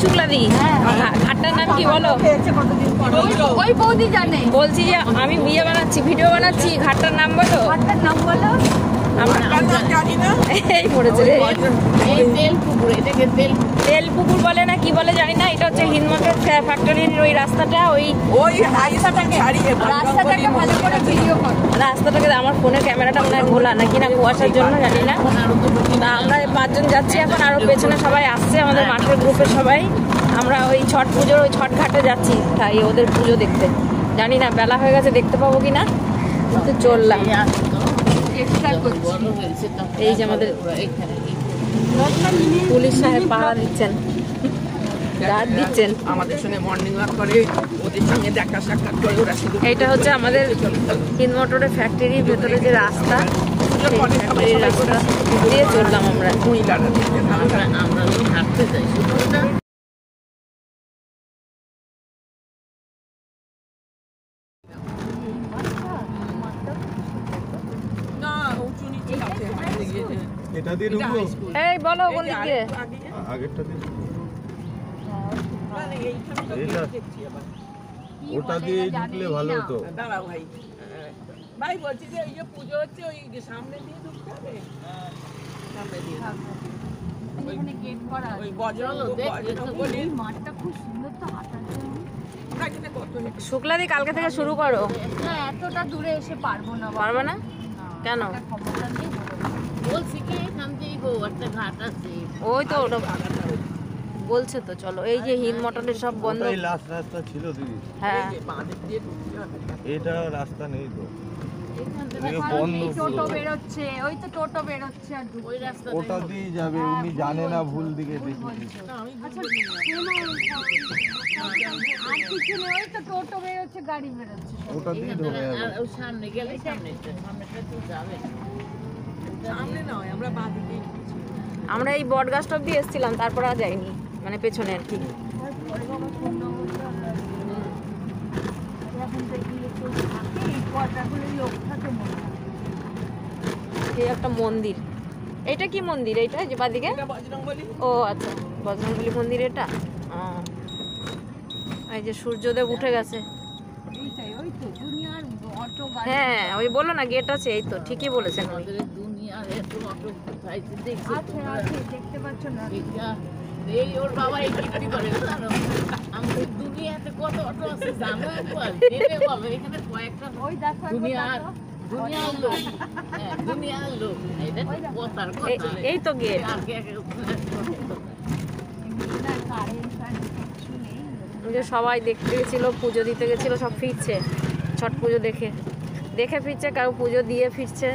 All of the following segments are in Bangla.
শুক্লাদি, ঘাটটার নাম কি বলো? ওই বৌদি জানে। বলছি যে আমি বিয়ে বানাচ্ছি, ভিডিও বানাচ্ছি, ঘাটটার নাম বলো। ঘাটটার নাম বলো। এই পড়েছে রে, তেল পুকুর বলে না কি বলে জানি না। এটা হচ্ছে হিন্দমতের ফ্যাক্টরির ওই রাস্তাটা, ওই রাস্তাটাকে ভালো করে ভিডিও করো। রাস্তাটাকে আমার ফোনের ক্যামেরাটা মনে হয় ঘোলা নাকি না কুয়াশার জন্য জানি না। তা আমরা 5 জন যাচ্ছি এখন, আরো পেছনে সবাই আসছে আমাদের মাঠের গ্রুপের সবাই। আমরা ওই ছট পুজোর ওই ছট ঘাটে যাচ্ছি, তাই ওদের পুজো দেখতে। জানি না বেলা হয়ে গেছে, দেখতে পাবো কিনা, তো চললাম। এই যে আমাদের পুলিশ সাহেব পাহারা দিচ্ছেন, গার্ড দিচ্ছেন আমাদের সঙ্গে মর্নিং ওয়াক করে, ওদের সঙ্গে দেখা সাক্ষাৎ করে ওরা শুধু। এইটা হচ্ছে আমাদের হিন্দমোটরের ফ্যাক্টরির ভেতরে যে রাস্তা, সেই ফ্যাক্টরির রাস্তা দিয়ে চললাম আমরা। আমরা হাঁটতে যাই শুধু। এই বলো কোন দিক দিয়ে? ওটা দিয়ে ঢুকলে ভালো হতো। দাঁড়াও ভাই, ভাই বলছি যে এই যে পুজো হচ্ছে ওই সামনে দিয়ে ঢুকতে হবে। সামনে দিয়ে এখানে গেট করা আছে। ওই বজরং এই মাঠটা খুব সুন্দর তো হাঁটার জন্য। শুক্লাদি কালকে থেকে শুরু করো। না এতটা দূরে এসে পারবো না। পারবে না কেন? ক্ষমতা নেই বলছি কি এখান থেকে একটা ঘাট আছে, ওই তো বলছে তো চলো। এই যে হিন্দমোটরের সব বন্ধ। ওটাই লাস্ট রাস্তা ছিল দিদি। হ্যাঁ এটা রাস্তা নেই তো, এখান থেকে বন্ধ। টোটো বেরোচ্ছে, ওই তো টোটো বেরোচ্ছে আর ওই রাস্তা ওটা দিয়ে যাবে, উনি জানে না, ভুল দিকে দেখি। আর পিছনে ওই তো টোটো বেরোচ্ছে, গাড়ি বেরোচ্ছে। ওটা দিয়ে ঢোকা যাবে। আর ওই সামনে গেলে সামনেটা তো যাবে। সামনে নয়, আমরা বাঁ দিকে। আমরা এই বট গাছটা অব্দি এসেছিলাম, তারপর আর যাইনি, মানে পেছনে আর কি। এই একটা মন্দির, এটা কি মন্দির? এইটা যে বাদিকে, ও আচ্ছা বজরংবলী মন্দির এটা। এই যে সূর্যদেব উঠে গেছে। হ্যাঁ ওই বলো না গেট আছে, এই তো ঠিকই বলেছেন। আমাদের দুনিয়ার এত অটো কোথায় দেখছি দেখতে পাচ্ছ না? এই ওর বাবা এই কি করে জানো, আমাদের দুনিয়াতে কত অটো আছে জানো একবার? দেখে বাবা এখানে কয়েকটা ওই দেখো দুনিয়ার লোক, হ্যাঁ দুনিয়ার লোক। এটা কথার কথা, এই তো গেট। যে সবাই দেখতে গেছিল, পুজো দিতে গেছিল, সব ফিরছে ছট পুজো দেখে ফিরছে, কারো পুজো দিয়ে ফিরছে।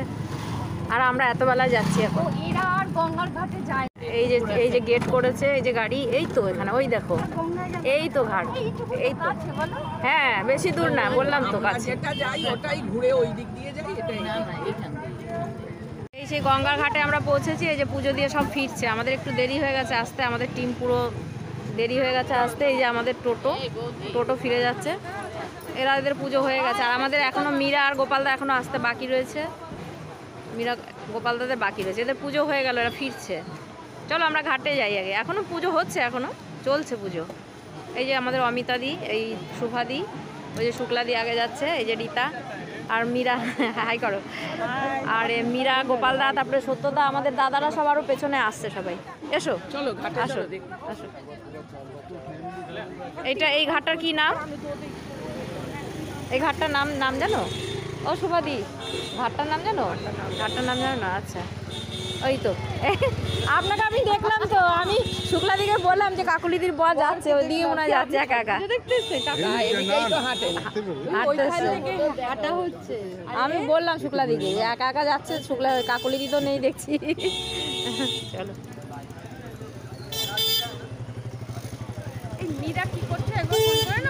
আর আমরা এত বেলা যাচ্ছি এখন। এরা আর গঙ্গার ঘাটে যায়। এই যে গেট করেছে, এই যে গাড়ি, এই তো এখানে, ওই দেখো এই তো ঘাট, এই তো। হ্যাঁ বেশি দূর না, বললাম তো কাছে। যেটা যাই ওটাই ঘুরে ওই দিক দিয়ে যাই, এটাই না না এখান এই সেই গঙ্গার ঘাটে আমরা পৌঁছেছি। এই যে পুজো দিয়ে সব ফিরছে, আমাদের একটু দেরি হয়ে গেছে আসতে, আমাদের টিম পুরো দেরি হয়ে গেছে আসতে। এই যে আমাদের টোটো ফিরে যাচ্ছে, এরা এদের পুজো হয়ে গেছে। আর আমাদের এখনো মীরা আর গোপালদা এখনো আসতে বাকি রয়েছে, মীরা গোপালদাদের বাকি রয়েছে, এদের পুজো হয়ে গেল, এরা ফিরছে। চলো আমরা ঘাটে যাই আগে, এখনো পুজো হচ্ছে, এখনো চলছে পুজো। এই যে আমাদের অমিতাদি, এই শুভাদি, ওই যে শুক্লাদি আগে যাচ্ছে, এই যে রীতা আর মীরা হাই করো, আর মীরা গোপালদা, তারপরে সত্যদা, আমাদের দাদারা সব আরও পেছনে আসছে সবাই। এসো চলো ঘাটে আসো চলো দেখি। আসো। এই ঘাটটার কি নাম? এই ঘাটটার নাম জানো? ও শুভাদি, ঘাটটার নাম জানো? ঘাটটার নাম জানো না? আচ্ছা ওই তো আপনাকে আমি দেখলাম তো, আমি শুক্লাদিকে বললাম যে কাকুলিদির বল যাচ্ছে, ওই দিকে মনে হয় যাচ্ছে একা একা। আমি বললাম শুক্লাদিকে একা একা যাচ্ছে, কাকুলিদি তো নেই দেখছি। চলো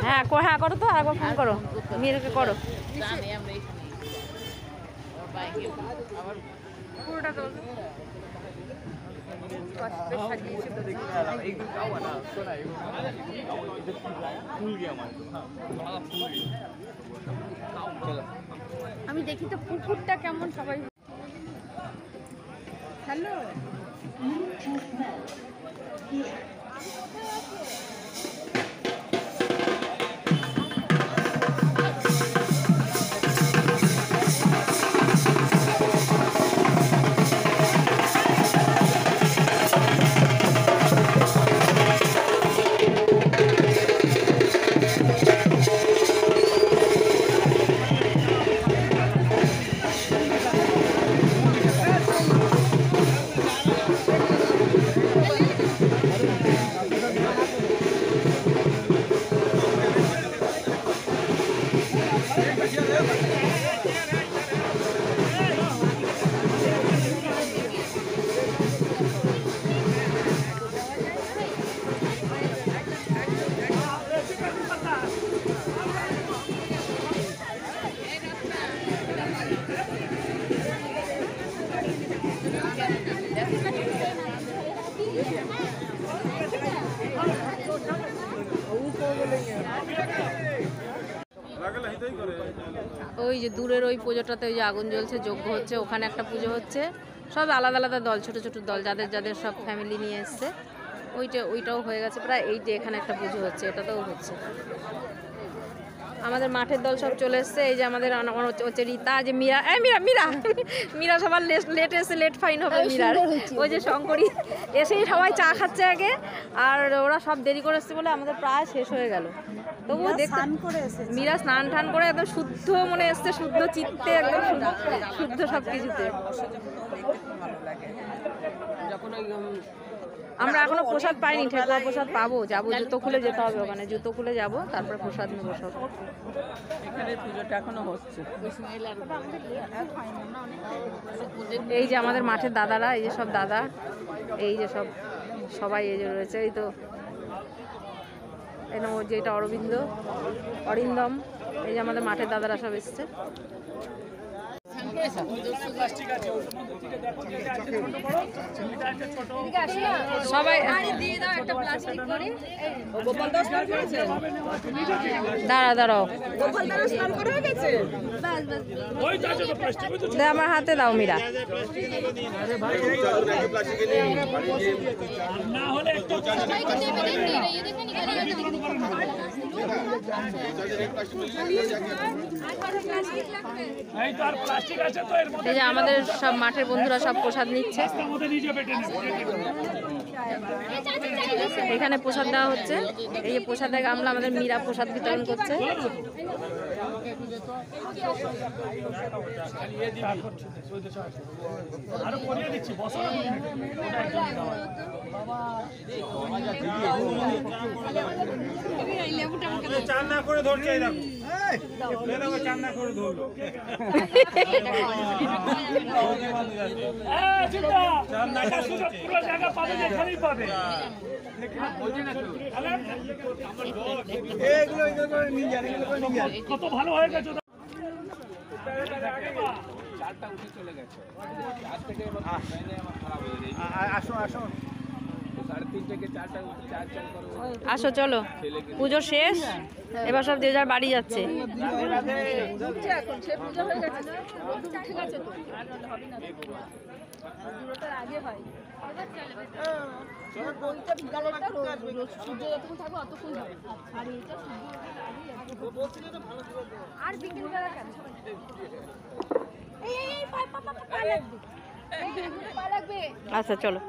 হ্যাঁ হ্যাঁ করো তো, আরেকবার ফোন করো, মীরাকে করো। জানি আমরা এখানে বাইকে আবার পুরোটা তো আমি দেখি তো পুকুরটা কেমন, সবাই হ্যালো ওই যে দূরের ওই পুজোটাতে ওই যে আগুন জ্বলছে, যজ্ঞ হচ্ছে, ওখানে একটা পুজো হচ্ছে। সব আলাদা আলাদা দল, ছোট ছোট দল, যাদের যাদের সব ফ্যামিলি নিয়ে এসছে। ওইটাও হয়ে গেছে প্রায়। এই যে এখানে একটা পুজো হচ্ছে, এটাতেও হচ্ছে। আমাদের মাঠের দল সব চলে এসছে। এই যে আমাদের হচ্ছে রীতা, যে মীরা, মীরা সবার লেট এসে লেট ফাইন হবে মীরার। ওই যে শঙ্করী এসেই সবাই চা খাচ্ছে আগে, আর ওরা সব দেরি করে এসছে বলে আমাদের প্রায় শেষ হয়ে গেল। তবুও দেখতে মীরা স্নান টান করে একদম শুদ্ধ মনে এসছে, শুদ্ধ চিত্তে, একদম শুদ্ধ সব কিছুতে। আমরা এখনো প্রসাদ পাইনি, ঠেকুয়া প্রসাদ পাবো, যাবো, জুতো খুলে যেতে হবে ওখানে, জুতো খুলে যাবো, তারপরে প্রসাদ নেবো সব। এখানে পুজোটা এখনো হচ্ছে। এই যে আমাদের মাঠের দাদারা, এই যে সব দাদা, এই যে সবাই এই যে রয়েছে। এই তো এই যে এটা অরিন্দম, এই যে আমাদের মাঠের দাদারা সব এসছে। সবাই দাঁড়াও, আমার হাতে দাও মীরা। এই যে আমাদের সব মাঠের বন্ধুরা সব প্রসাদ নিচ্ছে। এখানে প্রসাদ দেওয়া হচ্ছে। এই যে প্রসাদের গামলা, আমাদের মীরা প্রসাদ বিতরণ করছে। চান্না করে ধরছে, চান্না করে ধরলো। কত ভালো হয়ে গেছে। আসো চলো, পুজো শেষ, এবার সব যে যার বাড়ি যাচ্ছে। আচ্ছা চলো।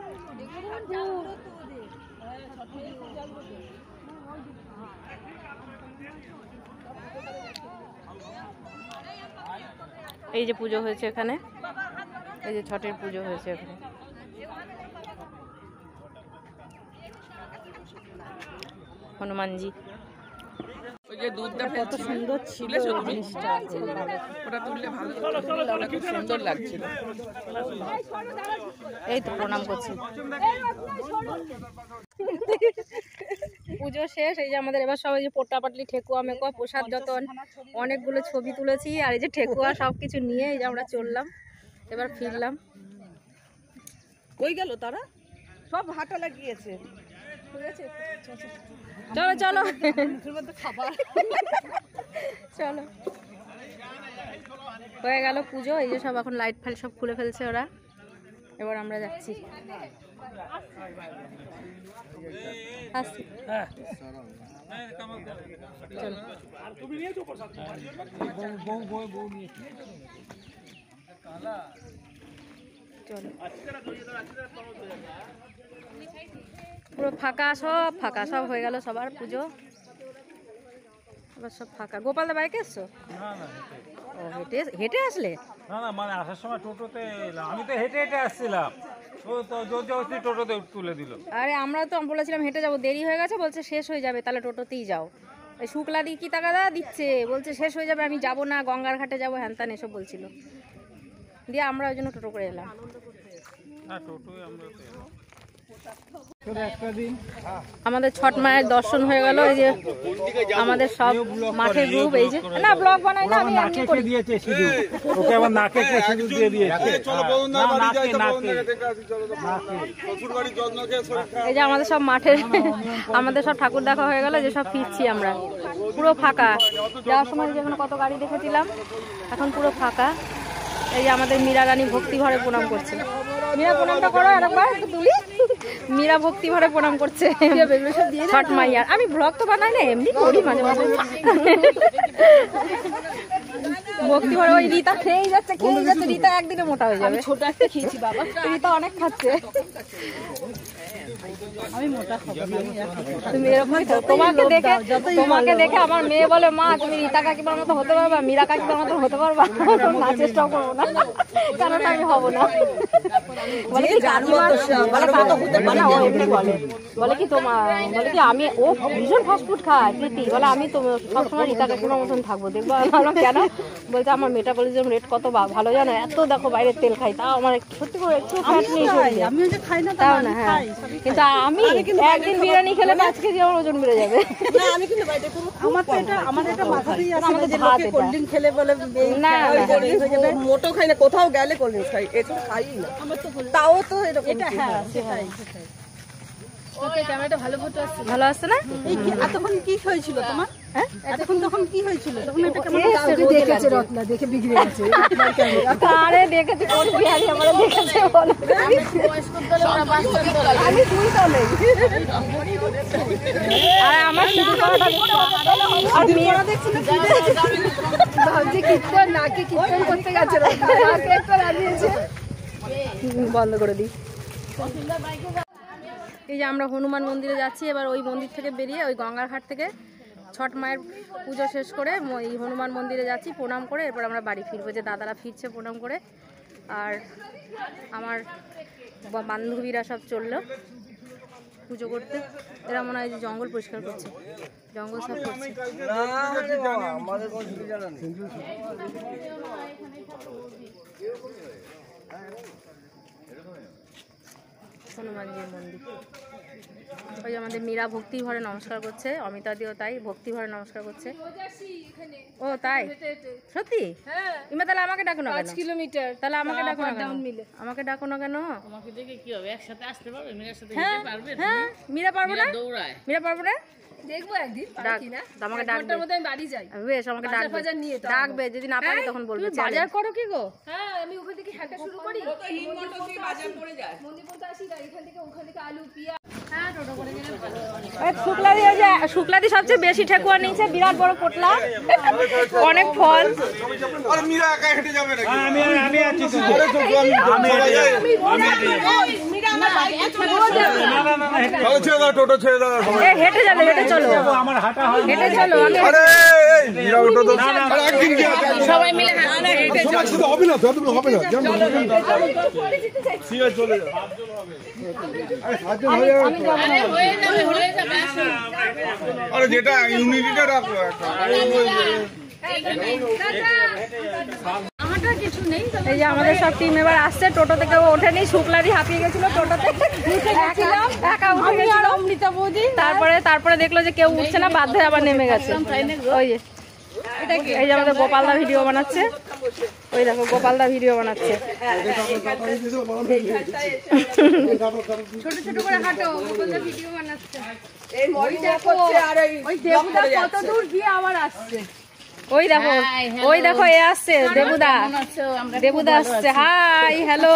এই যে পুজো হয়েছে এখানে, এই যে ছটের পুজো হয়েছে এখানে। হনুমানজি, ওই যে দুধটা কত সুন্দর ছিল জিনিসটা। ওটা তুললে ভালো, খুব সুন্দর লাগছিল। এই তো প্রণাম করছি। পুজো শেষ। এই যে আমাদের এবার সবাই যে পোট্টাপাটলি, ঠেকুয়া মেকুয়া, প্রসাদ যত, অনেকগুলো ছবি তুলেছি, আর এই যে ঠেকুয়া সব কিছু নিয়ে এই যে আমরা চললাম, এবার ফিরলাম। কই গেল তারা? সব হাঁটা লাগিয়েছে। চলো চলো চলো, হয়ে গেল পুজো। এই যে সব এখন লাইট ফাইট সব খুলে ফেলছে ওরা, এবার আমরা যাচ্ছি। আসছি, চলো। পুরো ফাঁকা, সব হয়ে গেল সবার পুজো, এবার সব ফাঁকা। গোপালদা বাইকে এসছো? ও হেঁটে আসলে? না মানে আসার সময় টোটোতে এলাম, আমি তো হেঁটে আসছিলাম, ও তো জোরজবরদস্তি টোটোতে তুলে দিল। আরে আমরা তো বলেছিলাম হেঁটে যাবো, দেরি হয়ে গেছে, বলছে শেষ হয়ে যাবে, তাহলে টোটোতেই যাও। এই শুক্লা দি কি টাকা দিচ্ছে, বলছে শেষ হয়ে যাবে, আমি যাবো না, গঙ্গার ঘাটে যাবো, হ্যান ত্যান এসব বলছিল। দিয়ে আমরা ওই জন্য টোটো করে এলাম। আমাদের ছট মায়ের দর্শন হয়ে গেল। এই যে আমাদের সব মাঠের গ্রুপ, এই যে না ব্লগ বানাই না, আমি নাকে করে দিয়েছে শুধু, ওকে আবার নাকে করে শুধু দিয়ে দিয়েছে। চলো বলুন না, বাড়ি যাই তো বলুন না, দেখে আসি, চলো তো শ্বশুর বাড়ি যত্ন খেয়ে শরীর খারাপ। এই যে আমাদের সব মাঠের আমাদের সব ঠাকুর দেখা হয়ে গেল, যে সব ফিরছি আমরা। পুরো ফাঁকা। যাওয়ার সময় যেখানে কত গাড়ি দেখেছিলাম এখন পুরো ফাঁকা। এই যে আমাদের মীরা রানী ভক্তি ভরে প্রণাম করছে। মীরা প্রণামটা করো আরেকবার তুলি। মীরা ভক্তি ভরে প্রণাম করছে ছট মাইয়ার। আমি ব্লগ তো বানাই না, এমনি করি মাঝে মাঝে। ভক্তি ভরে ওই রীতা খেয়েই যাচ্ছে। রীতা একদিনে মোটা হয়ে যাবে। ছোট একটা খেয়েছি বাবা, রীতা অনেক খাচ্ছে। আমি মোটা খাবো না। তুমি এরকমই তো, তোমাকে দেখে আমার মেয়ে বলে মা তুমি রীতা কাকিমার মতো হতে পারবা, মীরা কাকিমার মতো হতে পারবা। না, চেষ্টাও করবো না, কেননা আমি হবো না। বলে কি বলে কি তোমার বলে কি আমি ও ভীষণ ফাস্টফুড খায় প্রীতি, বলে আমি তো সবসময় রীতা কাকিমার মতন থাকবো। দেখবো কেন বলছে আমার মেটাবলিজম রেট কত ভালো জানো, এত দেখো বাইরের তেল খাই, তাও আমার সত্যি করে একটু ফ্যাট নেই শরীরে। আমিও যে খাই না তাও না, হ্যাঁ, কিন্তু আমি একদিন বিরিয়ানি খেলে 5 কেজি আমার ওজন বেড়ে যাবে। আমি কিন্তু বাইরে কোনো আমার এটা মাথাতেই আছে আমাদের যে ভাত লোকে এটা। কোল্ড ড্রিঙ্ক খেলে বলে না, মোটো খাই না, কোথাও গেলে কোল্ড ড্রিঙ্কস খাই, এছাড়া খাই না। তাও তো এরকম এটা হ্যাঁ সেটাই। ক্যামেরাটা ভালো ফটো আসছে। ভালো আসছে না? এই এতক্ষণ কি হয়েছিল তোমার? হ্যাঁ এতক্ষণ তখন কি হয়েছিল? তখন এটা কেমন দেখেছে রত্না, দেখে বিগড়ে গেছে। আরে দেখেছে কোন বিহারি আমারে দেখেছে বলে। আমি দুই তলে। আরে আমার শুধু করাটা আর মেয়েরা দেখছিল ভাবছি কীর্তন নাকি কীর্তন করতে গেছে রত্না, নাকে একটা লাগিয়েছে। বন্ধ করে দিই। এই যে আমরা হনুমান মন্দিরে যাচ্ছি। এবার ওই মন্দির থেকে বেরিয়ে ওই গঙ্গার ঘাট থেকে ছট মায়ের পুজো শেষ করে এই হনুমান মন্দিরে যাচ্ছি প্রণাম করে। এরপর আমরা বাড়ি ফিরবো। যে দাদারা ফিরছে প্রণাম করে, আর আমার বান্ধবীরা সব চললো পুজো করতে। এরা মনে হয় যে জঙ্গল পরিষ্কার করছে, জঙ্গল সাফ করছে। হনুমানজির মন্দির। ওই আমাদের মীরা ভক্তি ভরে নমস্কার করছে, অমিতা দিও তাই ভক্তি ভরে নমস্কার করছে। ও তাই সত্যি? ইমা তাহলে আমাকে ডাকো না কেন? 5 কিলোমিটার তাহলে আমাকে ডাকো না কেন? আমাকে ডাকো না কেন? তোমাকে দেখে কি হবে, একসাথে আসতে পারবে? মেয়ের সাথে হ্যাঁ যেতে পারবে? হ্যাঁ, মীরা পারবো না? দৌড়ায়। মীরা পারবো না? দেখবো একদিন ডাক, আমাকে ডাকবে। মধ্যে আমি বাড়ি যাই। বেশ, আমাকে ডাকবে, ডাকবে। যদি না পারি তখন বলবে। বাজার করো কি গো? হ্যাঁ আমি ওখান থেকে হাঁটা শুরু করি। বাজার পড়ে যায়। মন্দির পর্যন্ত আসি, এখান থেকে ওখান থেকে আলু পেঁয়াজ। হ্যাঁ টোটো করে গেলে ভালো। শুক্লাদি, ওই যে শুক্লাদি সবচেয়ে বেশি ঠেকুয়া নিয়েছে, বিরাট বড় পোটলা, অনেক ফল। আরে মীরা একা হেঁটে যাবে নাকি? আমি আছি তো। আরে তো আমি হেঁটে যাই। তাহলে ছেড়ে দাও, টোটো ছেড়ে দাও। এ হেঁটে যাবে, হেঁটে চলো, আমার হাঁটা হয় না। হেঁটে চলো। আরে এই মীরা ওটা তো আরে একদিন কি আছে? সবাই মিলে সমাজ শুধু হবে না, ততগুলো হবে না। জানো ঠিক আছে, চলে যাও। আরে সাহায্য হয়ে যাবে। হয়ে যাবে আসুন। আরে যেটা ইউনিটিটা রাখো একটা। এই যে আমাদের সব টিম এবার আসছে। টোটো থেকে ওঠেনি, শুক্লাদি হাঁপিয়ে গেছিল টোটোতে, একা উঠে গেছিল অমৃতা বৌদি। তারপরে দেখলো যে কেউ উঠছে না, বাধ্য হয়ে আবার নেমে গেছে। ওই যে এই যে আমাদের গোপালদা ভিডিও বানাচ্ছে। ওই দেখো গোপালদা ভিডিও বানাচ্ছে। ছোট ছোট করে হাঁটো, গোপালদা ভিডিও বানাচ্ছে। এই মর্নিং ওয়াক করছে আর ওই দেবুদা কত দূর গিয়ে আবার আসছে। ওই দেখো, ওই দেখো এ আসছে দেবুদা, দেবুদা আসছে। Hi hello.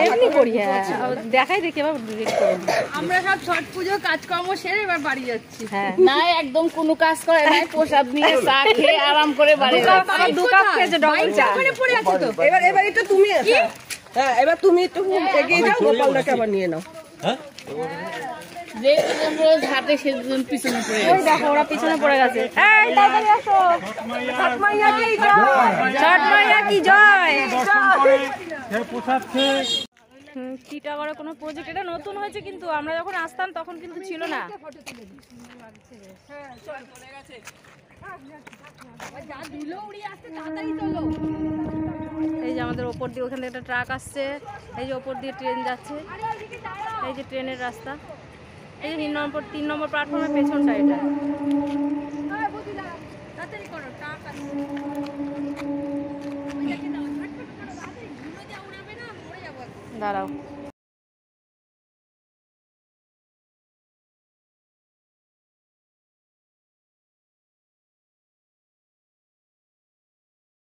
এমনি করি, হ্যাঁ দেখাই দেখি এবার ডিলিট করে দিই। আমরা সব ছট পুজো কাজকর্ম সেরে এবার বাড়ি যাচ্ছি। হ্যাঁ, না একদম কোনো কাজ করে নাই, প্রসাদ নিয়ে চা খেয়ে আরাম করে বাড়ি যাবে। আমার 2 কাপ খেয়েছে ডবল চা। পড়ে আছে তো। এবার এটা তুমি হ্যাঁ, এবার তুমি একটু এগিয়ে যাও, গোপালদাকে আবার নিয়ে নাও। যে দুজন রোজ হাটে সে দুজন পিছনে পড়ে ওই দেখো ওরা পিছনে পড়ে গেছে। এই তাড়াতাড়ি আসো। ছট মাইয়া কি জয়, ছট মাইয়া কি জয়। পোশাক খেয়ে টিটাগড়ে কোনো প্রজেক্ট, এটা নতুন হয়েছে কিন্তু আমরা যখন আসতাম তখন কিন্তু ছিল না। এই যে আমাদের ওপর দিয়ে ওখান থেকে একটা ট্রাক আসছে, এই যে ওপর দিয়ে ট্রেন যাচ্ছে, এই যে ট্রেনের রাস্তা। এই যে 3 নম্বর প্ল্যাটফর্মের পেছনটা এটা। দাঁড়াও।